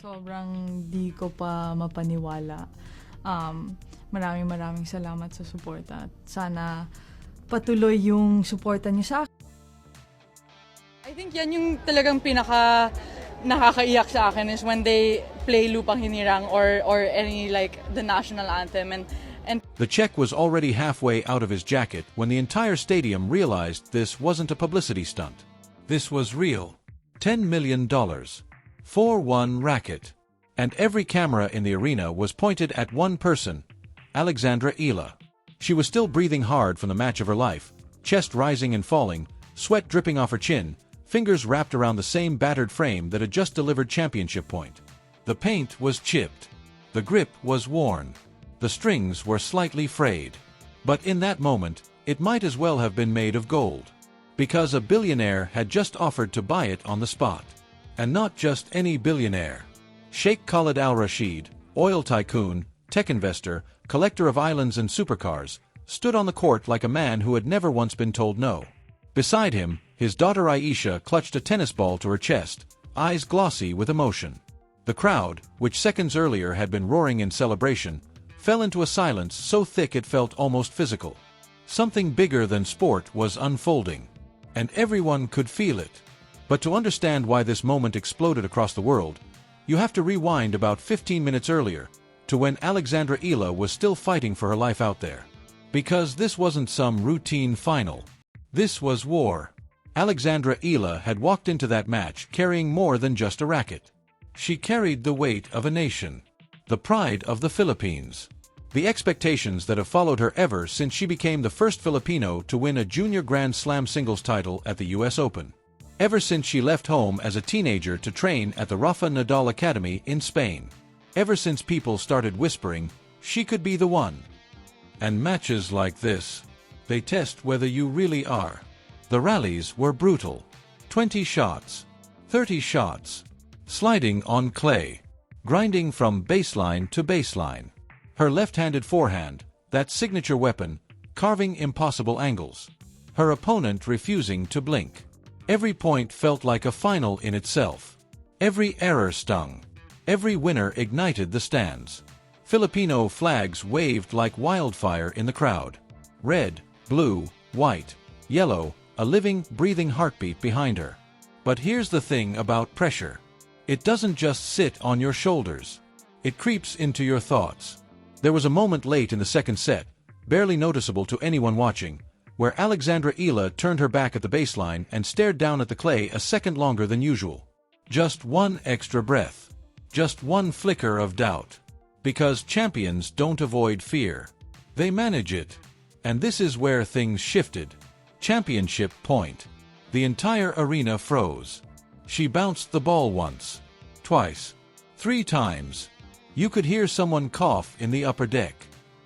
Sobrang di ko pa mapaniwala. Maraming salamat sa suporta at sana patuloy yung suporta niyo sa akin. I think yan yung talagang pinaka nakakaiyak sa akin is when they play Lupang Hinirang or any like the national anthem and The Czech was already halfway out of his jacket when the entire stadium realized this wasn't a publicity stunt. This was real. $10 million. 4-1 racket. And every camera in the arena was pointed at one person, Alexandra Eala. She was still breathing hard from the match of her life, chest rising and falling, sweat dripping off her chin, fingers wrapped around the same battered frame that had just delivered championship point. The paint was chipped. The grip was worn. The strings were slightly frayed. But in that moment, it might as well have been made of gold. Because a billionaire had just offered to buy it on the spot. And not just any billionaire. Sheikh Khalid al-Rashid, oil tycoon, tech investor, collector of islands and supercars, stood on the court like a man who had never once been told no. Beside him, his daughter Aisha clutched a tennis ball to her chest, eyes glossy with emotion. The crowd, which seconds earlier had been roaring in celebration, fell into a silence so thick it felt almost physical. Something bigger than sport was unfolding. And everyone could feel it. But to understand why this moment exploded across the world, you have to rewind about 15 minutes earlier, to when Alexandra Eala was still fighting for her life out there. Because this wasn't some routine final. This was war. Alexandra Eala had walked into that match carrying more than just a racket. She carried the weight of a nation. The pride of the Philippines. The expectations that have followed her ever since she became the first Filipino to win a junior Grand Slam singles title at the US Open. Ever since she left home as a teenager to train at the Rafa Nadal Academy in Spain. Ever since people started whispering, she could be the one. And matches like this, they test whether you really are. The rallies were brutal. 20 shots. 30 shots. Sliding on clay. Grinding from baseline to baseline. Her left-handed forehand, that signature weapon, carving impossible angles. Her opponent refusing to blink. Every point felt like a final in itself. Every error stung. Every winner ignited the stands. Filipino flags waved like wildfire in the crowd. Red, blue, white, yellow, a living, breathing heartbeat behind her. But here's the thing about pressure. It doesn't just sit on your shoulders. It creeps into your thoughts. There was a moment late in the second set, barely noticeable to anyone watching, where Alexandra Eala turned her back at the baseline and stared down at the clay a second longer than usual. Just one extra breath. Just one flicker of doubt. Because champions don't avoid fear. They manage it. And this is where things shifted. Championship point. The entire arena froze. She bounced the ball once. Twice. 3 times. You could hear someone cough in the upper deck.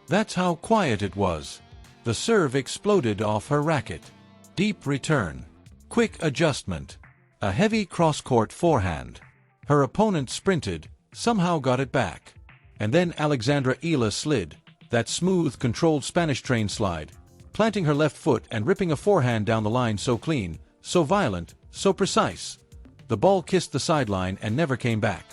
That's how quiet it was. The serve exploded off her racket. Deep return. Quick adjustment. A heavy cross-court forehand. Her opponent sprinted, somehow got it back. And then Alexandra Eala slid, that smooth, controlled Spanish train slide, planting her left foot and ripping a forehand down the line so clean, so violent, so precise. The ball kissed the sideline and never came back.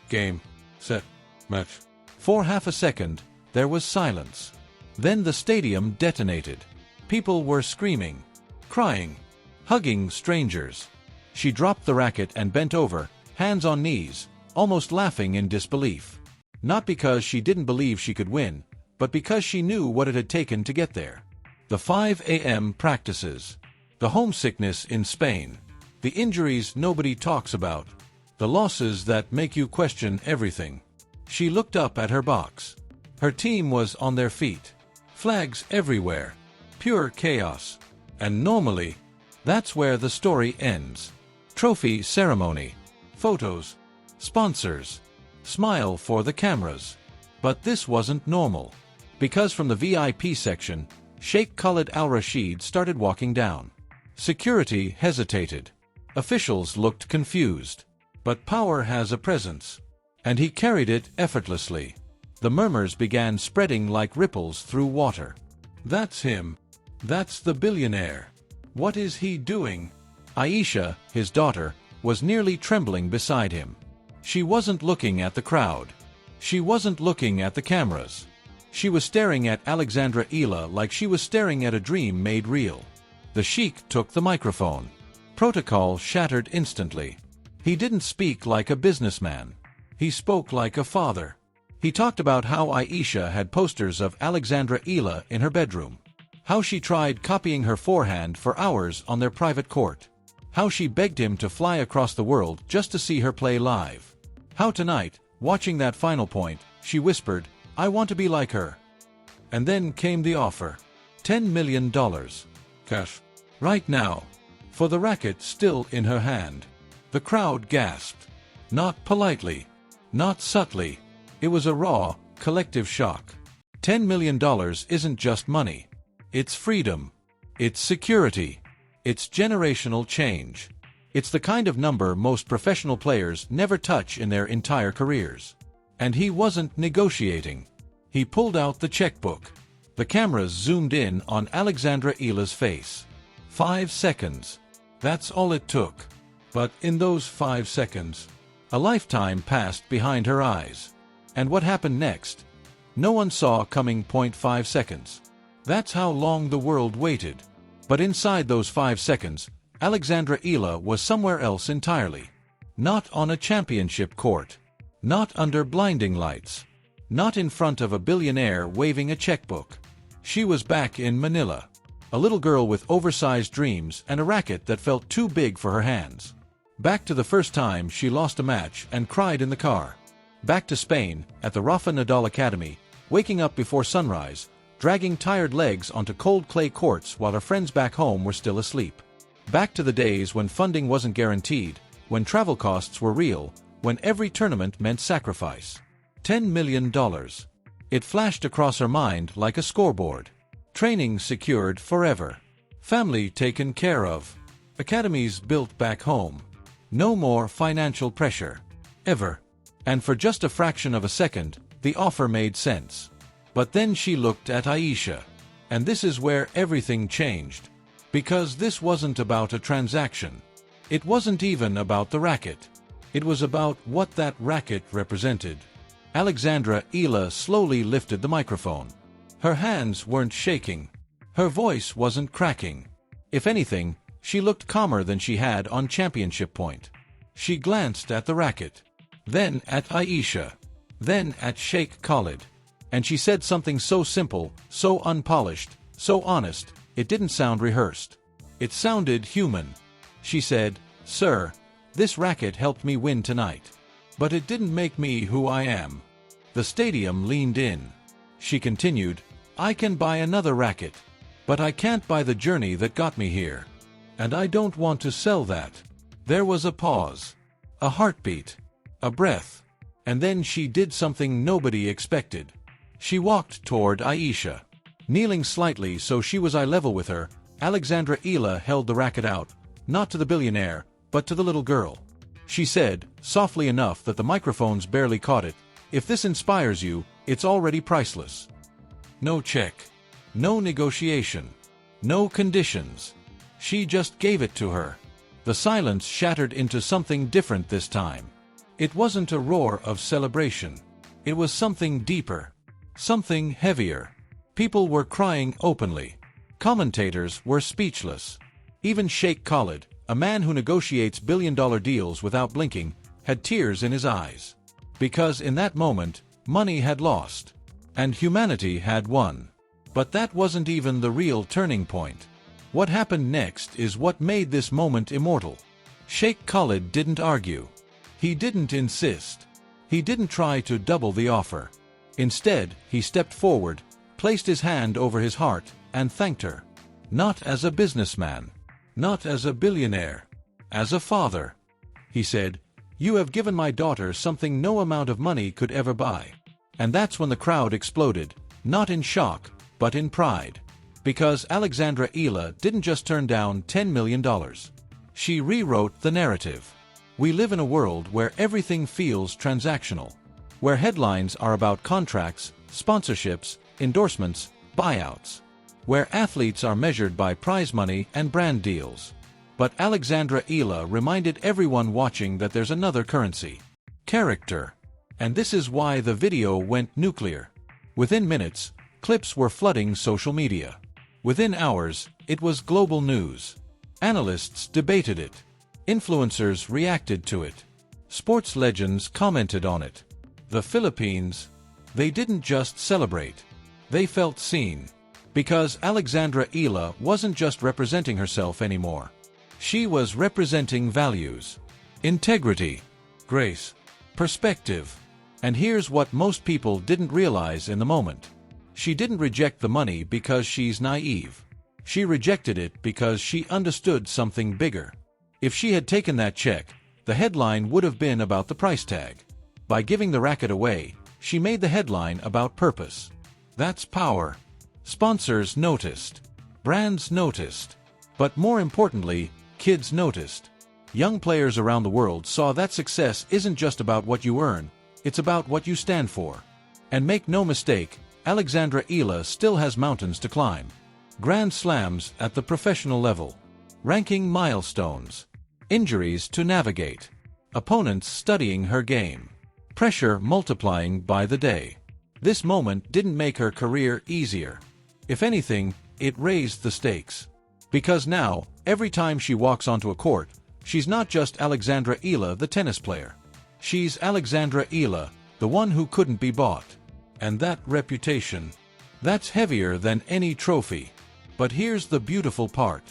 Game. Set. Match. For half a second, there was silence. Then the stadium detonated. People were screaming, crying, hugging strangers. She dropped the racket and bent over, hands on knees, almost laughing in disbelief. Not because she didn't believe she could win, but because she knew what it had taken to get there. The 5 a.m. practices. The homesickness in Spain. The injuries nobody talks about. The losses that make you question everything. She looked up at her box. Her team was on their feet. Flags everywhere. Pure chaos. And normally, that's where the story ends. Trophy ceremony. Photos. Sponsors. Smile for the cameras. But this wasn't normal. Because from the VIP section, Sheikh Khalid al-Rashid started walking down. Security hesitated. Officials looked confused. But power has a presence. And he carried it effortlessly. The murmurs began spreading like ripples through water. That's him. That's the billionaire. What is he doing? Aisha, his daughter, was nearly trembling beside him. She wasn't looking at the crowd. She wasn't looking at the cameras. She was staring at Alexandra Eala like she was staring at a dream made real. The sheik took the microphone. Protocol shattered instantly. He didn't speak like a businessman. He spoke like a father. He talked about how Aisha had posters of Alexandra Eala in her bedroom. How she tried copying her forehand for hours on their private court. How she begged him to fly across the world just to see her play live. How tonight, watching that final point, she whispered, "I want to be like her." And then came the offer. $10 million. Cash. Right now. For the racket still in her hand. The crowd gasped. Not politely. Not subtly. It was a raw, collective shock. $10 million isn't just money. It's freedom. It's security. It's generational change. It's the kind of number most professional players never touch in their entire careers. And he wasn't negotiating. He pulled out the checkbook. The cameras zoomed in on Alexandra Eala's face. 5 seconds. That's all it took. But in those 5 seconds, a lifetime passed behind her eyes. And what happened next? No one saw coming. 0.5 seconds. That's how long the world waited. But inside those 5 seconds, Alexandra Eala was somewhere else entirely. Not on a championship court. Not under blinding lights. Not in front of a billionaire waving a checkbook. She was back in Manila. A little girl with oversized dreams and a racket that felt too big for her hands. Back to the first time she lost a match and cried in the car. Back to Spain, at the Rafa Nadal Academy, waking up before sunrise, dragging tired legs onto cold clay courts while her friends back home were still asleep. Back to the days when funding wasn't guaranteed, when travel costs were real, when every tournament meant sacrifice. $10 million. It flashed across her mind like a scoreboard. Training secured forever. Family taken care of. Academies built back home. No more financial pressure. Ever. And for just a fraction of a second, the offer made sense. But then she looked at Aisha. And this is where everything changed. Because this wasn't about a transaction. It wasn't even about the racket. It was about what that racket represented. Alexandra Eala slowly lifted the microphone. Her hands weren't shaking. Her voice wasn't cracking. If anything, she looked calmer than she had on championship point. She glanced at the racket. Then at Aisha. Then at Sheikh Khalid. And she said something so simple, so unpolished, so honest, it didn't sound rehearsed. It sounded human. She said, "Sir, this racket helped me win tonight. But it didn't make me who I am." The stadium leaned in. She continued, "I can buy another racket. But I can't buy the journey that got me here. And I don't want to sell that." There was a pause. A heartbeat. A breath. And then she did something nobody expected. She walked toward Aisha. Kneeling slightly so she was eye level with her, Alexandra Eala held the racket out, not to the billionaire, but to the little girl. She said, softly enough that the microphones barely caught it, "If this inspires you, it's already priceless. No check. No negotiation. No conditions." She just gave it to her. The silence shattered into something different this time. It wasn't a roar of celebration. It was something deeper. Something heavier. People were crying openly. Commentators were speechless. Even Sheikh Khalid, a man who negotiates billion-dollar deals without blinking, had tears in his eyes. Because in that moment, money had lost. And humanity had won. But that wasn't even the real turning point. What happened next is what made this moment immortal. Sheikh Khalid didn't argue. He didn't insist. He didn't try to double the offer. Instead, he stepped forward, placed his hand over his heart, and thanked her. Not as a businessman. Not as a billionaire. As a father. He said, "You have given my daughter something no amount of money could ever buy." And that's when the crowd exploded, not in shock, but in pride. Because Alexandra Eala didn't just turn down $10 million. She rewrote the narrative. We live in a world where everything feels transactional. Where headlines are about contracts, sponsorships, endorsements, buyouts. Where athletes are measured by prize money and brand deals. But Alexandra Eala reminded everyone watching that there's another currency. Character. And this is why the video went nuclear. Within minutes, clips were flooding social media. Within hours, it was global news. Analysts debated it. Influencers reacted to it. Sports legends commented on it. The Philippines, they didn't just celebrate. They felt seen. Because Alexandra Eala wasn't just representing herself anymore. She was representing values, integrity, grace, perspective. And here's what most people didn't realize in the moment. She didn't reject the money because she's naive. She rejected it because she understood something bigger. If she had taken that check, the headline would have been about the price tag. By giving the racket away, she made the headline about purpose. That's power. Sponsors noticed. Brands noticed. But more importantly, kids noticed. Young players around the world saw that success isn't just about what you earn, it's about what you stand for. And make no mistake, Alexandra Eala still has mountains to climb. Grand slams at the professional level. Ranking milestones. Injuries to navigate. Opponents studying her game. Pressure multiplying by the day. This moment didn't make her career easier. If anything, it raised the stakes. Because now, every time she walks onto a court, she's not just Alexandra Eala the tennis player. She's Alexandra Eala, the one who couldn't be bought. And that reputation, that's heavier than any trophy. But here's the beautiful part.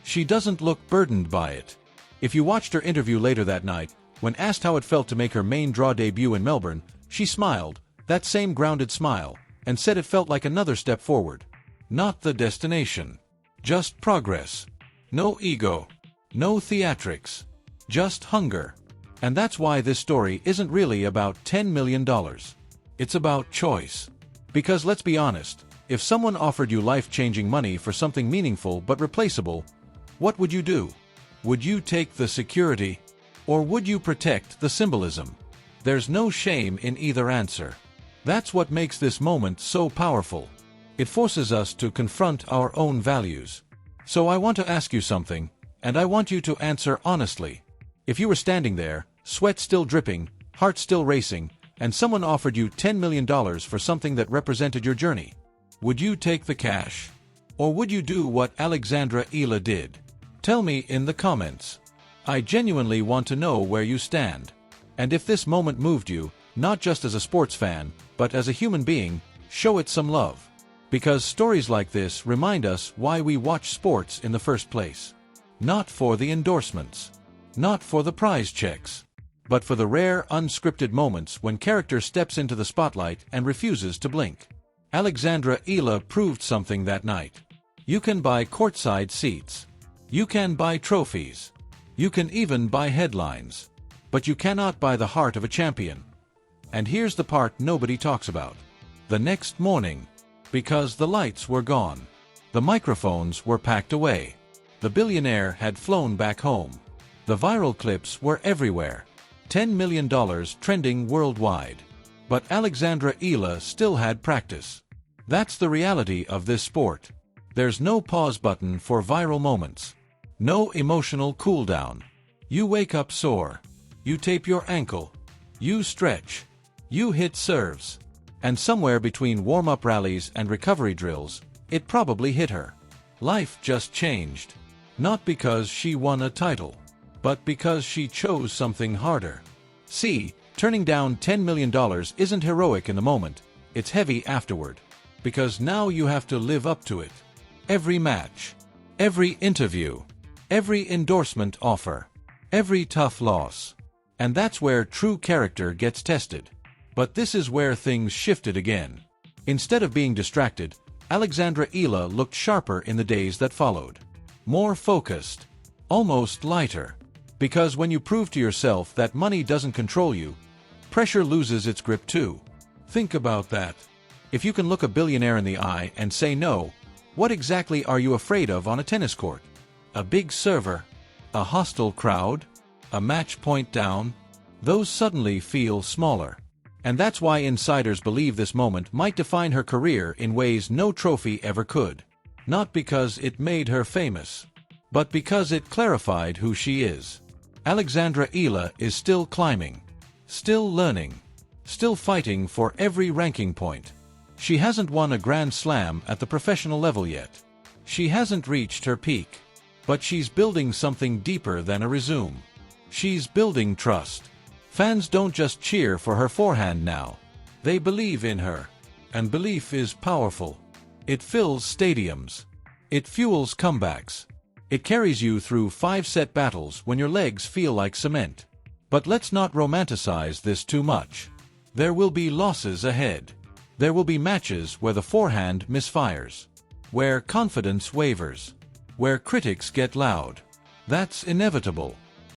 She doesn't look burdened by it. If you watched her interview later that night, when asked how it felt to make her main draw debut in Melbourne, she smiled, that same grounded smile, and said it felt like another step forward. Not the destination. Just progress. No ego. No theatrics. Just hunger. And that's why this story isn't really about $10 million. It's about choice. Because let's be honest, if someone offered you life-changing money for something meaningful but replaceable, what would you do? Would you take the security? Or would you protect the symbolism? There's no shame in either answer. That's what makes this moment so powerful. It forces us to confront our own values. So I want to ask you something, and I want you to answer honestly. If you were standing there, sweat still dripping, heart still racing, and someone offered you $10 million for something that represented your journey, would you take the cash? Or would you do what Alexandra Eala did? Tell me in the comments. I genuinely want to know where you stand. And if this moment moved you, not just as a sports fan, but as a human being, show it some love. Because stories like this remind us why we watch sports in the first place. Not for the endorsements. Not for the prize checks. But for the rare, unscripted moments when character steps into the spotlight and refuses to blink. Alexandra Eala proved something that night. You can buy courtside seats. You can buy trophies. You can even buy headlines. But you cannot buy the heart of a champion. And here's the part nobody talks about. The next morning. Because the lights were gone. The microphones were packed away. The billionaire had flown back home. The viral clips were everywhere. $10 million trending worldwide. But Alexandra Eala still had practice. That's the reality of this sport. There's no pause button for viral moments. No emotional cooldown. You wake up sore. You tape your ankle. You stretch. You hit serves. And somewhere between warm-up rallies and recovery drills, it probably hit her. Life just changed. Not because she won a title, but because she chose something harder. See, turning down $10 million isn't heroic in the moment, it's heavy afterward. Because now you have to live up to it. Every match, every interview, every endorsement offer, every tough loss. And that's where true character gets tested. But this is where things shifted again. Instead of being distracted, Alexandra Eala looked sharper in the days that followed. More focused. Almost lighter. Because when you prove to yourself that money doesn't control you, pressure loses its grip too. Think about that. If you can look a billionaire in the eye and say no, what exactly are you afraid of on a tennis court? A big server? A hostile crowd? A match point down? Those suddenly feel smaller. And that's why insiders believe this moment might define her career in ways no trophy ever could. Not because it made her famous, but because it clarified who she is. Alexandra Eala is still climbing. Still learning. Still fighting for every ranking point. She hasn't won a Grand Slam at the professional level yet. She hasn't reached her peak. But she's building something deeper than a resume. She's building trust. Fans don't just cheer for her forehand now. They believe in her. And belief is powerful. It fills stadiums. It fuels comebacks. It carries you through 5-set battles when your legs feel like cement. But let's not romanticize this too much. There will be losses ahead. There will be matches where the forehand misfires. Where confidence wavers. Where critics get loud. That's inevitable.